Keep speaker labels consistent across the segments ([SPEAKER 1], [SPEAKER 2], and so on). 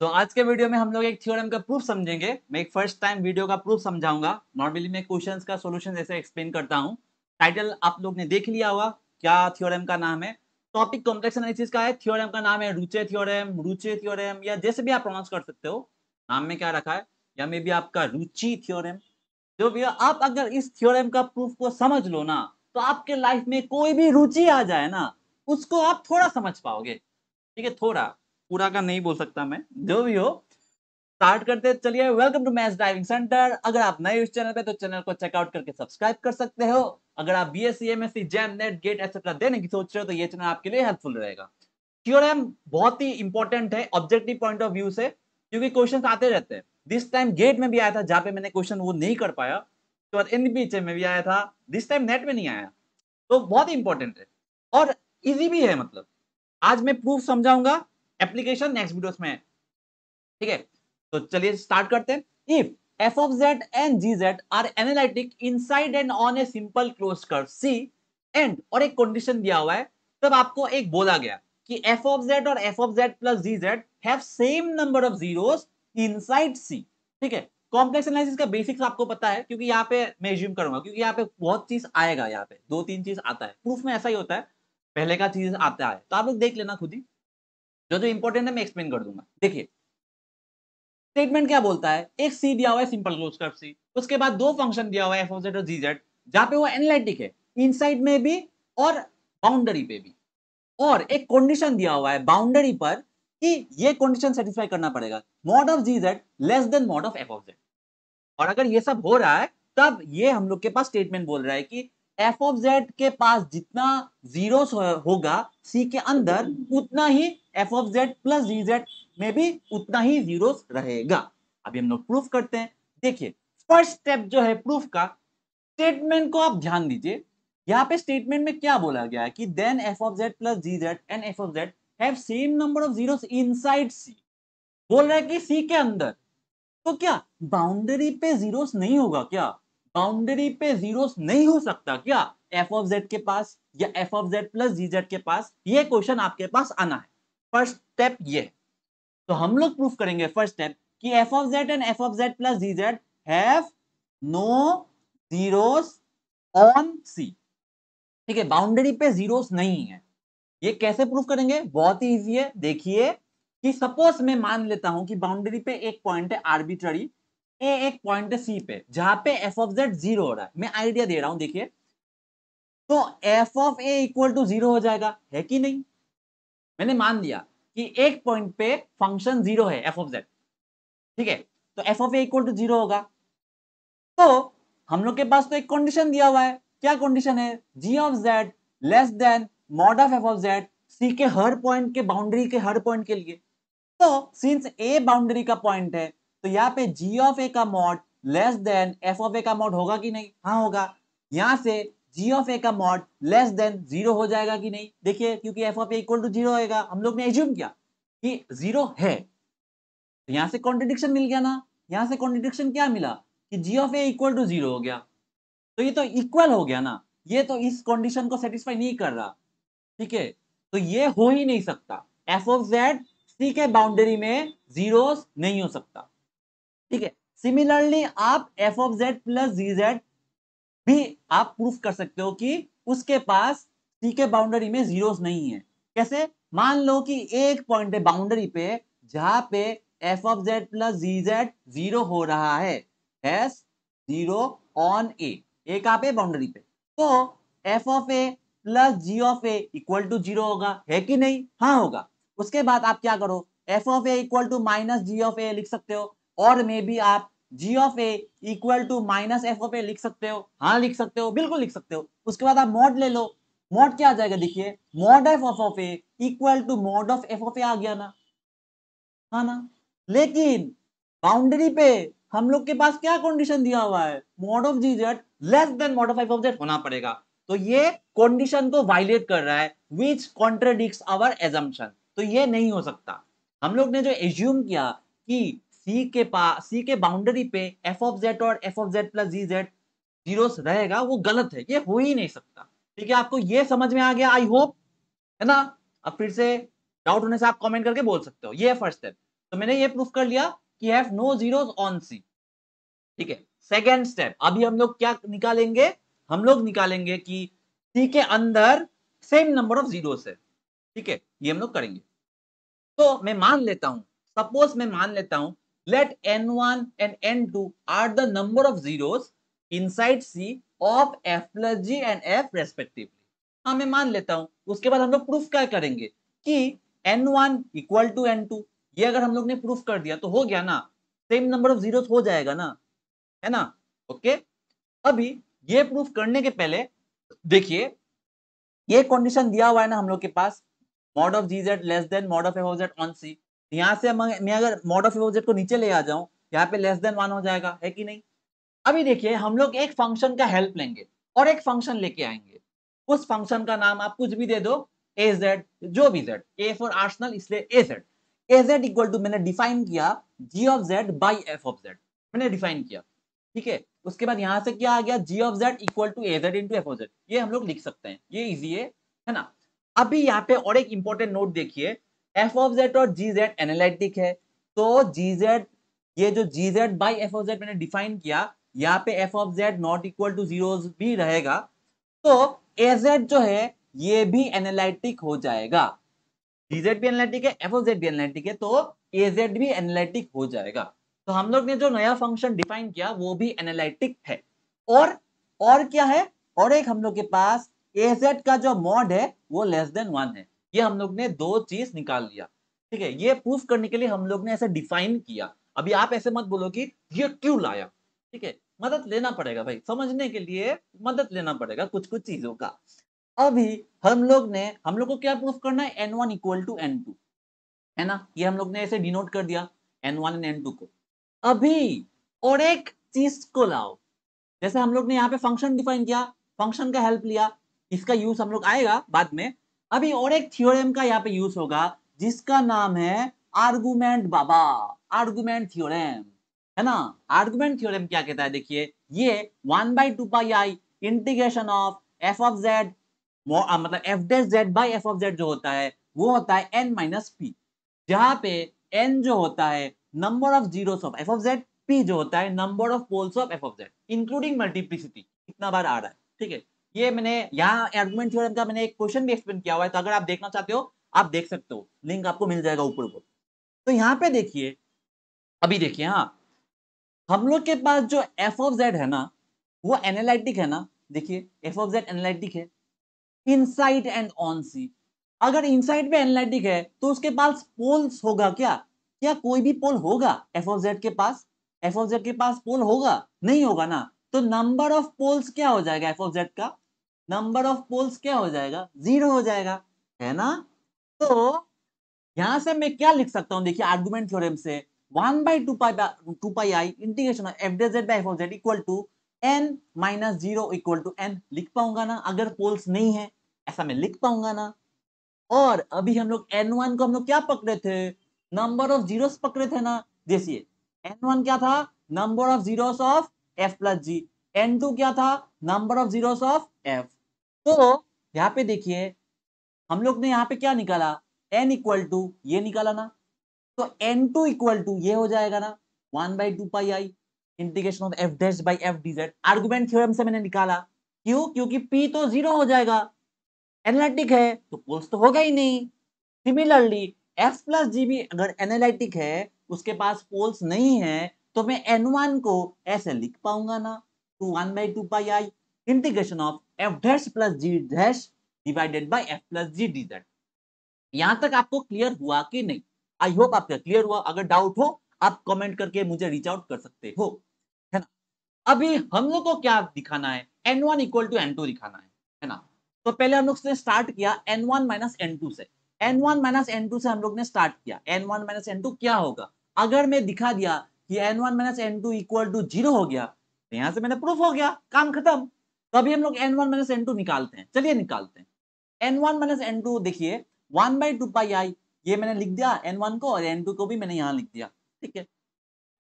[SPEAKER 1] तो आज के वीडियो में हम लोग एक थ्योरम का प्रूफ समझेंगे। मैं एक फर्स्ट टाइम वीडियो का प्रूफ समझाऊंगा। नॉर्मली मैं क्वेश्चंस का सॉल्यूशन ऐसे एक्सप्लेन करता हूं। टाइटल आप लोग ने देख लिया होगा, क्या थ्योरम का नाम है। टॉपिक कॉम्प्लेक्स एनालिसिस का है। थ्योरम का नाम है रुचे थ्योरम, रुचे थ्योरम, या जैसे भी आप प्रोनाउंस कर सकते हो। नाम में क्या रखा है, या मे बी आपका रुचि थ्योरम। जो भी हो, आप अगर इस थ्योरम का प्रूफ को समझ लो ना, तो आपके लाइफ में कोई भी रुचि आ जाए ना, उसको आप थोड़ा समझ पाओगे। ठीक है, थोड़ा, पूरा का नहीं बोल सकता मैं। जो भी हो, स्टार्ट करते चलिए। Welcome to maths driving centre. अगर आप नए इस चैनल पे तो चैनल को चेकआउट करके सब्सक्राइब कर सकते हो। अगर आप BSc MSc JAM NET GATE etcetera देने की सोच रहे हो तो ये चैनल आपके लिए हेल्पफुल रहेगा। थ्योरम बहुत ही इंपॉर्टेंट है ऑब्जेक्टिव पॉइंट ऑफ व्यू से, क्योंकि क्वेश्चन आते रहते हैं। दिस टाइम गेट में भी आया था, जहां पे मैंने क्वेश्चन वो नहीं कर पाया, तो एनबीएचए में भी आया था। दिस टाइम नेट में नहीं आया, तो बहुत ही इंपॉर्टेंट है और इजी भी है। मतलब आज मैं प्रूफ समझाऊंगा, एप्लीकेशन नेक्स्ट वीडियोस में है। ठीक है, तो चलिए स्टार्ट करते हैं। If f of z and gz are analytic inside and on a simple closed curve c and और एक कंडीशन दिया हुआ है, तब आपको एक बोला गया कि f of z और f of z plus gz have same number of zeros inside c। ठीक है, कॉम्प्लेक्स एनालिसिस का बेसिक्स आपको पता है, क्योंकि यहाँ पे मैं एज्यूम करूंगा, क्योंकि यहाँ पे बहुत चीज आएगा। यहाँ पे दो तीन चीज आता है, प्रूफ में ऐसा ही होता है, पहले का चीज आता है, तो आप लोग देख लेना खुद ही। जो जो इंपॉर्टेंट है मैं एक्सप्लेन कर दूंगा। देखिए, स्टेटमेंट क्या बोलता है, एक सी दिया हुआ है, सिंपल क्लोज कर्व सी, उसके बाद दो फंक्शन दिया हुआ है, एफ ऑफ जेड और जी जेड, जहां पे वो एनालिटिक है, इनसाइड में भी और बाउंड्री पे भी। और एक कंडीशन दिया हुआ है बाउंड्री पर कि ये कंडीशन सेटिस्फाई करना पड़ेगा, mod of g z less than mod of F of Z. और अगर ये सब हो रहा है, तब ये हम लोग के पास स्टेटमेंट बोल रहा है कि एफ ऑफ जेड के पास जितना जीरोस होगा सी के अंदर, उतना ही F of Z plus ji Z में भी उतना ही जीरोस रहेगा। अभी हम लोग प्रूफ करते हैं। देखिए, फर्स्ट स्टेप जो है प्रूफ का, स्टेटमेंट को आप ध्यान दीजिए। यहाँ पे स्टेटमेंट में क्या बोला गया है कि then f of Z plus ji z and f of z have same number of zeros inside c. बोल रहा है कि सी के अंदर, तो क्या बाउंड्री पे जीरोस नहीं होगा क्या? बाउंड्री पे जीरोस नहीं हो सकता क्या एफ ऑफ जेड के पास या f of Z plus ji z के पास? ये क्वेश्चन आपके पास आना है। फर्स्ट स्टेप ये। तो हम लोग प्रूफ करेंगे फर्स्ट स्टेप कि f of z and f of Z plus ji z have no zeros on c. ठीक है, बाउंड्री पे जीरोस नहीं है। ये कैसे प्रूफ करेंगे? बहुत ही इजी है। देखिए कि सपोज मैं मान लेता हूं कि बाउंड्री पे एक पॉइंट है आर्बिट्ररी, ए एक पॉइंट है सी पे, जहां पे एफ ऑफ जेड जीरो हो रहा है। मैं आइडिया दे रहा हूं, देखिए। तो f of a equal to zero हो जाएगा, है कि नहीं? मैंने मान लिया कि एक पॉइंट पे फंक्शन जीरो है एफ ऑफ जेड। ठीक है, तो f of a equal to zero होगा। तो हम लोग के पास तो एक कंडीशन दिया हुआ है। क्या कंडीशन है? G of z less than mod of F of z c के हर पॉइंट के, बाउंड्री के हर पॉइंट के लिए। तो सिंस ए बाउंड्री का पॉइंट है, तो यहाँ पे जी ऑफ ए का mod less than f of a का मॉड होगा कि नहीं? हाँ होगा। यहां से जी ऑफ ए का मॉड लेस देन जीरो हो जाएगा कि नहीं? देखिए, क्योंकि f of a equal to zero होगा, हम लोग ने एज्यूम किया कि जीरो है, तो यहां से कॉन्ट्रडिक्शन मिल गया ना। यहां से कॉन्ट्रडिक्शन क्या मिला कि g of a equal to zero हो गया, तो ये तो इक्वल हो गया ना। ये तो इस कंडीशन को सेटिस्फाई नहीं कर रहा। ठीक है, तो ये हो ही नहीं सकता। एफ ऑफ जेड सी के बाउंड्री में जीरोस नहीं हो सकता। ठीक है, सिमिलरली आप f of Z plus ji z भी आप प्रूफ कर सकते हो कि उसके पास सी के बाउंड्री में जीरोस नहीं है। कैसे? मान लो कि एक पॉइंट है बाउंड्री पे, जहां पे F of Z plus ji z zero हो रहा है, एस जीरो ऑन ए कहां पे? बाउंड्री पे। तो f of a plus g of a equal to zero होगा, है कि नहीं? हाँ होगा। उसके बाद आप क्या करो, f of a equal to minus g of a लिख सकते हो, और मे बी आप g of a equal to minus f of a लिख सकते हो। हाँ लिख सकते हो, बिल्कुल लिख सकते हो। उसके बाद आप मॉड ले लो। मॉड क्या आ जाएगा? देखिए, mod f of a equal to mod of F of a आ गया ना। हाँ ना। लेकिन बाउंड्री पे हम लोग के पास क्या कंडीशन दिया हुआ है? Mod of g z less than mod of F of z होना पड़ेगा। तो ये कंडीशन को वायलेट कर रहा है, विच कॉन्ट्रडिक्ट्स आवर एजम्पशन। तो ये नहीं हो सकता। हम लोग ने जो एज्यूम किया कि सी के बाउंड्री पे एफ ऑफ जेड और F of Z plus ji Z zeros रहेगा, वो गलत है। ये हो ही नहीं सकता। ठीक है, आपको ये समझ में आ गया, आई होप, है ना? अब फिर से डाउट होने से आप कमेंट करके बोल सकते हो। ये फर्स्ट स्टेप। तो मैंने ये प्रूफ कर लिया कि have no zeros on c. ठीक है, सेकेंड स्टेप, अभी हम लोग क्या निकालेंगे, हम लोग निकालेंगे कि सी के अंदर सेम नंबर ऑफ जीरोस है। ठीक है, ये हम लोग करेंगे। तो मैं मान लेता हूं, सपोज मैं मान लेता हूं, let n1 and n2 are the number of zeros inside c of f plus g and f respectively. हाँ, मैं मान लेता हूं। उसके बाद हम लोग प्रूफ क्या करेंगे कि n1 इक्वल टू n2, ये अगर हम लोग ने प्रूफ कर दिया तो हो गया ना, सेम नंबर ऑफ जीरोस हो जाएगा ना, है ना। ओके, अभी ये प्रूफ करने के पहले देखिए, ये कंडीशन दिया हुआ है ना हम लोग के पास, मॉड ऑफ जीजेड less than mod of F of z on c. यहां से मैं अगर mod of F of z को नीचे ले आ जाऊं, यहाँ पे लेस देन 1 हो जाएगा, है कि नहीं। अभी देखिए, हम लोग एक फंक्शन का हेल्प लेंगे और एक फंक्शन लेके आएंगे। उस फंक्शन का नाम आप कुछ भी दे दो, ए जेड, जो भी जेड, ए फॉर आर्सेनल इसलिए a z. A z equal to मैंने डिफाइन किया g of z by F of z, मैंने डिफाइन किया। ठीक है, उसके बाद यहां से क्या आ गया, g of Z equal to a z into f of z, ये हम लोग लिख सकते हैं, ये इजी है ना। अभी यहाँ पे और एक इंपॉर्टेंट नोट देखिए, एफ ऑफ जेड और जी जेड एनालिटिक है, तो जी जेड, ये जो g z by F of z मैंने डिफाइन किया, यहाँ पे F of z not equal to zeros भी रहेगा, तो ए जेड जो है ये भी एनालिटिक हो जाएगा। जीजेड भी एनालिटिक है, एफ ऑफ जेड भी एनालिटिक है, तो ए जेड भी एनालिटिक हो जाएगा। तो हम लोग ने जो नया फंक्शन डिफाइन किया वो भी एनालिटिक है। और क्या है, और एक हम लोग के पास ए जेड का जो मॉड है वो लेस देन 1 है। ये हम लोग ने दो चीज निकाल लिया। ठीक है, ये प्रूफ करने के लिए हम लोग ने ऐसे डिफाइन किया। अभी आप ऐसे मत बोलो कि ये क्यों लाया। ठीक है, मदद लेना पड़ेगा भाई, समझने के लिए मदद लेना पड़ेगा कुछ कुछ चीजों का। अभी हम लोग को क्या प्रूफ करना है, n1 इक्वल टू n2, है ना। ये हम लोग ने ऐसे डिनोट कर दिया n1 एंड n2 को। अभी और एक चीज को लाओ, जैसे हम लोग ने यहाँ पे फंक्शन डिफाइन किया, फंक्शन का हेल्प लिया, इसका यूज हम लोग आएगा बाद में। अभी और एक थ्योरम का यहाँ पे यूज होगा जिसका नाम है आर्गुमेंट बाबा, आर्गुमेंट थ्योरम, है ना। आर्गुमेंट थ्योरम क्या कहता है, देखिए, ये 1/2 pi integration of F of Z, मतलब F dash Z by F of Z जो होता है वो होता है n माइनस पी, जहां पे n जो होता है number of zeros of F of z, p जो होता है number of poles of F of z including multiplicity, कितना बार आ रहा है। ठीक है, ये मैंने यहाँ आर्गुमेंट थ्योरम का मैंने एक क्वेश्चन भी एक्सप्लेन किया हुआ है, तो अगर आप देखना चाहते हो आप देख सकते हो, लिंक आपको मिल जाएगा ऊपर को। तो यहाँ पे देखिए, अभी देखिए, हाँ, हम लोग के पास जो एफ ऑफ जेड है ना वो एनालिटिक है ना। देखिए, एफ ऑफ जेड एनालिटिक है इनसाइड एंड ऑन सी। अगर इनसाइड पे एनालिटिक है तो उसके पास पोल्स होगा क्या, क्या कोई भी पोल होगा एफ ऑफ जेड के पास, एफ ऑफ जेड के पास पोल होगा, नहीं होगा ना। तो नंबर ऑफ पोल्स क्या हो जाएगा, एफ ऑफ जेड का नंबर ऑफ पोल्स क्या हो जाएगा, 0 हो जाएगा, है ना। तो यहां से मैं क्या लिख सकता हूं, देखिए आर्गुमेंट थ्योरम से 1/2 pi i integration of F dash Z by F of Z equal to n minus 0 equal to n, लिख पाऊंगा ना, अगर पोल्स नहीं है ऐसा मैं लिख पाऊंगा ना। और अभी हम लोग n1 को हम लोग क्या पकड़े थे, नंबर ऑफ जीरोस पकड़े थे ना। देखिए, n1 क्या था, number of zeros of f plus g, n2 क्या था, number of zeros of f। तो यहाँ पे देखिए, हम लोग ने यहाँ पे क्या निकाला, n इक्वल टू ये निकाला ना, तो n2 इक्वल टू ये हो जाएगा ना, 1/2 pi integration of f dash by f dz। Argument theorem से मैंने निकाला, क्यों, क्योंकि p तो 0 हो जाएगा, एनालिटिक है तो पोल्स तो होगा ही नहीं। सिमिलरली f प्लस जी भी अगर एनालिटिक है, उसके पास पोल्स नहीं है, तो मैं n1 को ऐसे लिख पाऊंगा ना, तो 1/2 pi integration of f dash plus g dash divided by f plus g dz। यहां तक आपको क्लियर हुआ कि नहीं, आई होप आपका क्लियर हुआ। अगर डाउट हो आप कमेंट करके मुझे रीच आउट कर सकते हो, है ना। अभी हम लोग को क्या दिखाना है, n1 इक्वल टू n2 दिखाना है ना। तो पहले हम लोग ने स्टार्ट किया n1 माइनस n2 से, n1 माइनस n2 से हम लोग ने स्टार्ट किया। n1 माइनस n2 क्या होगा, अगर मैं दिखा दिया कि n1 minus n2 equal to 0 हो गया, तो यहां से मैंने प्रूफ हो गया, काम खत्म। तो अभी हम लोग n1 माइनस n2 निकालते हैं, चलिए निकालते हैं। n1 माइनस n2 देखिए 1/2 पाई, ये मैंने लिख दिया n1 को, और n2 को भी मैंने यहां लिख दिया। ठीक है,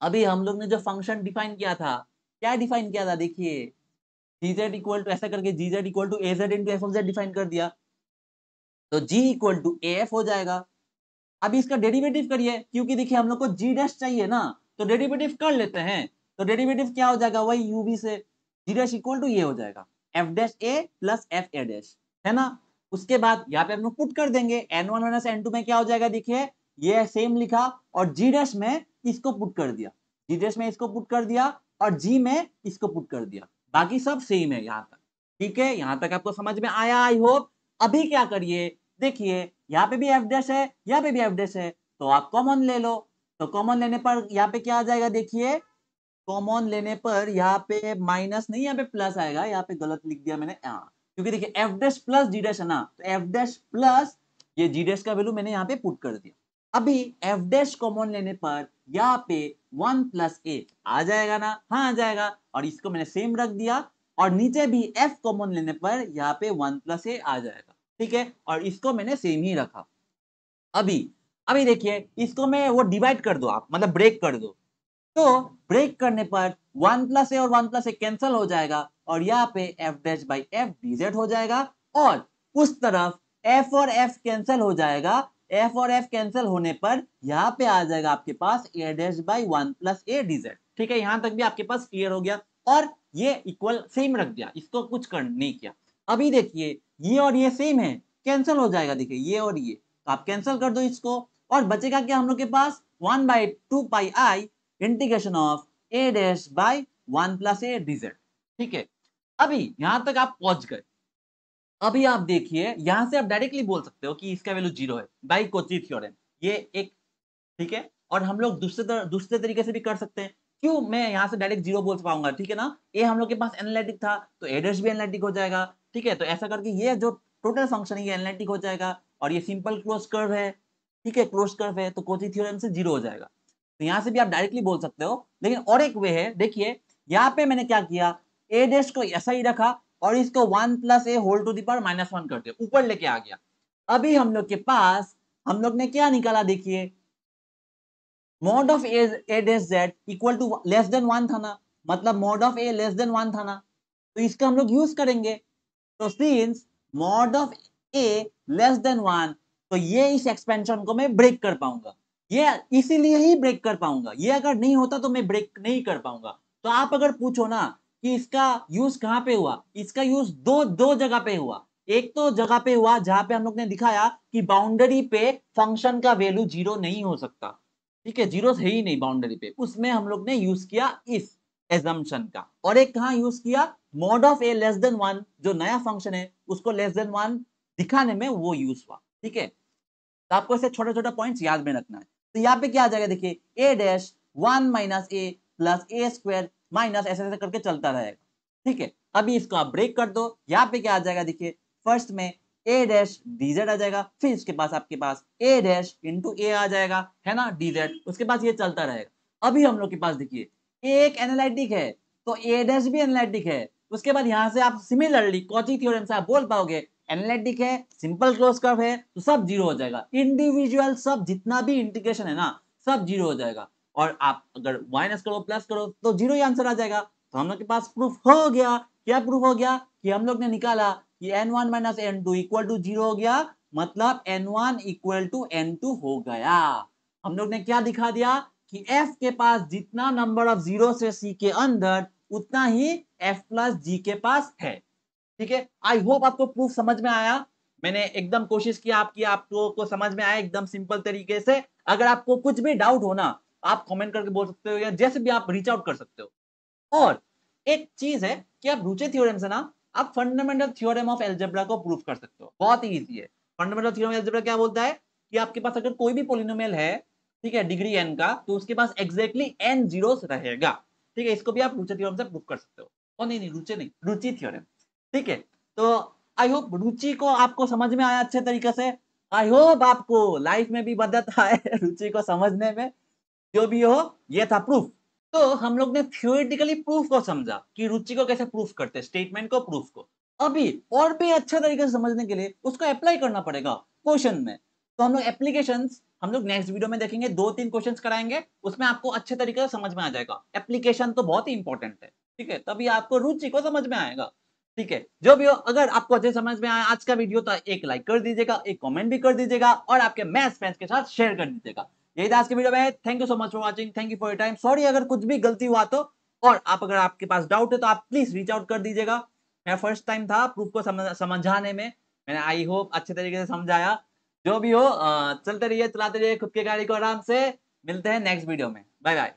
[SPEAKER 1] अभी हम लोग ने जो फंक्शन डिफाइन किया था, क्या डिफाइन किया था, देखिए, gz इक्वल टू ऐसा करके gz equal to az into f of z define कर दिया, तो g इक्वल टू af हो जाएगा। अब इसका डेरिवेटिव करिए, क्योंकि देखिए हम लोग को जी डैश चाहिए ना, तो डेरिवेटिव कर लेते हैं। तो डेरिवेटिव क्या हो जाएगा, वही यू बी से जी डैश इक्वल टू ये हो जाएगा F dash A plus F A dash, है ना। उसके बाद यहाँ पे हम लोग पुट कर देंगे n one minus n two में क्या हो जाएगा, देखिए ये सेम लिखा और जी डैश में इसको पुट कर दिया, जी डैश में इसको पुट कर दिया और जी में इसको पुट कर दिया, बाकी सब सेम है यहाँ तक। ठीक है, यहाँ तक आपको समझ में आया आई होप। अभी क्या करिए, देखिए यहाँ पे भी एफ डैश है, यहाँ पे भी एफ डैश है, तो आप कॉमन ले लो। तो कॉमन लेने पर यहाँ पे क्या आ जाएगा, देखिए कॉमन लेने पर यहाँ पे माइनस नहीं, यहाँ पे प्लस आएगा, यहाँ पे गलत लिख दिया मैंने, क्योंकि देखिए F dash plus g dash है ना, तो एफ डैश प्लस ये जी डैश का वैल्यू मैंने यहाँ पे पुट कर दिया। अभी एफ डैश कॉमन लेने पर यहाँ पे 1 प्लस ए आ जाएगा ना, हाँ आ जाएगा, और इसको मैंने सेम रख दिया, और नीचे भी एफ कॉमन लेने पर यहाँ पे 1 प्लस ए आ जाएगा, ठीक है, और इसको मैंने सेम ही रखा। अभी अभी देखिए इसको मैं वो डिवाइड कर दो आप, मतलब ब्रेक कर दो, तो ब्रेक करने पर 1 प्लस ए और 1 प्लस ए कैंसल हो जाएगा, और यहाँ पे F dash by F DZ हो जाएगा, और उस तरफ एफ और एफ कैंसल हो जाएगा, एफ और एफ कैंसल होने पर यहाँ पे आ जाएगा आपके पास A dash by 1 plus A dz. ठीक है, यहाँ तक भी आपके पास क्लियर हो गया, और ये इक्वल सेम रख दिया, इसको कुछ कर नहीं किया। अभी देखिए ये और ये सेम है, कैंसल हो जाएगा, देखिए ये और ये, तो आप कैंसल कर दो इसको, और बचेगा क्या हम लोग के पास 1 by 2 pi i integration of a dash by 1 plus A dz. ठीक है, अभी यहां तक आप पहुंच गए। अभी आप देखिए यहां से आप डायरेक्टली बोल सकते हो कि इसका वैल्यू 0 है बाई कोची थ्योरम, ये एक, ठीक है, और हम लोग दूसरे तरीके से भी कर सकते हैं। क्यों मैं यहां से डायरेक्ट 0 बोल पाऊंगा, ठीक है ना, ए हम लोग के पास एनालिटिक था, तो ए डैश भी एनालिटिक हो जाएगा। ठीक है, तो ऐसा करके ये जो टोटल फंक्शन है ये एनालिटिक हो जाएगा, और ये सिंपल क्लोज कर्व है, ठीक है, क्लोज कर्व है, तो कोची थ्योरम से 0 हो जाएगा। तो यहां से भी आप डायरेक्टली बोल सकते हो, लेकिन और एक वे है, देखिए यहाँ पे मैंने क्या किया, ए डैश को ऐसा ही रखा, और इसको 1 plus a whole to the power minus 1 कर दिया, ऊपर लेके आ गया। अभी हम लोग के पास हम लोग ने क्या निकाला, देखिए mod of a dash z equal to less than 1 था ना, मतलब mod of a less than 1 था ना, तो इसका हम लोग यूज करेंगे। तो since mod of a less than 1, तो ये इस एक्सपेंशन को मैं ब्रेक कर पाऊंगा, ये इसीलिए ही ब्रेक कर पाऊंगा, ये अगर नहीं होता तो मैं ब्रेक नहीं कर पाऊंगा। तो आप अगर पूछो ना कि इसका यूज कहां पे हुआ, इसका यूज दो दो जगह पे हुआ। एक तो जगह पे हुआ जहां पे हम लोग ने दिखाया कि बाउंड्री पे फंक्शन का वैल्यू 0 नहीं हो सकता, ठीक है, जीरो है ही नहीं बाउंड्री पे, उसमें हम लोग ने यूज किया इस एजम्पशन का। और एक कहां यूज किया, mod of a less than 1, जो नया फंक्शन है उसको लेस देन 1 दिखाने में वो यूज हुआ। ठीक है, तो आपको ऐसे छोटा छोटा पॉइंट्स याद में रखना है। तो यहाँ पे क्या आ जाएगा, देखिए ए डैश 1 माइनस ए प्लस ए स्क्वायर माइनस ऐसे ऐसे करके चलता रहेगा। ठीक है, अभी इसको आप ब्रेक कर दो, यहाँ पे क्या आ जाएगा, देखिए फर्स्ट में ए डैश डीजेड आ जाएगा, फिर इसके पास आपके पास ए डैश इंटू ए आ जाएगा, है ना, डीजेड, उसके पास ये चलता रहेगा। अभी हम लोग के पास देखिए एक एनालिटिक है, तो ए डैश भी एनालिटिक है। उसके बाद यहाँ से आप सिमिलरली कॉची थ्योरम से आप बोल पाओगे एनालिटिक है, सिंपल क्लोज कर्व है, तो सब 0 हो जाएगा, इंडिविजुअल सब जितना भी इंटीग्रेशन है ना सब 0 हो जाएगा। और आप अगर माइनस करो प्लस करो तो 0 ही आंसर आ जाएगा। तो हम लोग के पास प्रूफ हो गया, क्या प्रूफ हो गया, कि हम लोग ने निकाला कि n1 minus n2 equal to 0 हो गया, मतलब n1 इक्वल टू n2 हो गया। हम लोग ने क्या दिखा दिया कि f के पास जितना नंबर ऑफ जीरो से c के अंदर उतना ही f प्लस g के पास है। ठीक है, आई होप आपको प्रूफ समझ में आया। मैंने एकदम कोशिश किया आपकी आपको को समझ में आया एकदम सिंपल तरीके से। अगर आपको कुछ भी डाउट हो ना, आप कमेंट करके बोल सकते हो, या जैसे भी आप रीच आउट कर सकते हो। और एक चीज है कि आप रूचे थ्योरम से ना आप फंडामेंटल थ्योरम ऑफ अलजेब्रा को प्रूव कर सकते हो, बहुत ही इजी है। फंडामेंटल थ्योरम ऑफ अलजेब्रा क्या बोलता है कि आपके पास अगर कोई भी पोलिनोमियल है, ठीक है, डिग्री n का, तो उसके पास एग्जैक्टली n जीरोस रहेगा। ठीक है, इसको भी आप रूचे थ्योरम से प्रूव कर सकते हो। और नहीं नहीं रूचे नहीं, रुचि थ्योरम। ठीक है, तो आई होप रुचि को आपको समझ में आया अच्छे तरीके से। आई होप आपको लाइफ में भी मदद आए रुचि को समझने में। जो भी हो, ये था प्रूफ। तो हम लोग ने थियोरेटिकली प्रूफ को समझा कि रुचि को कैसे प्रूफ करते हैं, स्टेटमेंट को, प्रूफ को। अभी और भी अच्छा तरीके से समझने के लिए उसको अप्लाई करना पड़ेगा क्वेश्चन में। तो हम लोग एप्लीकेशंस हम लोग नेक्स्ट वीडियो में देखेंगे, 2-3 क्वेश्चंस कराएंगे, उसमें आपको अच्छे तरीके से समझ में आ जाएगा। एप्लीकेशन तो बहुत ही इंपॉर्टेंट है, ठीक है, तभी आपको रुचि को समझ में आएगा। ठीक है, जो भी हो, अगर आपको अच्छे समझ में आया आज का वीडियो तो एक लाइक कर दीजिएगा, एक कमेंट भी कर दीजिएगा और आपके मैथ्स फ्रेंड्स के साथ शेयर कर दीजिएगा। यही था आज के वीडियो में। Thank you so much for watching, thank you for your time. Sorry अगर कुछ भी गलती हुआ तो, और आप अगर आपके पास डाउट है तो आप प्लीज रीच आउट कर दीजिएगा। मेरा फर्स्ट टाइम था प्रूफ को समझाने में, मैंने आई होप अच्छे तरीके से समझाया। जो भी हो चलते रहिए, चलाते रहिए खुद की गाड़ी को आराम से। मिलते हैं नेक्स्ट वीडियो में। Bye bye.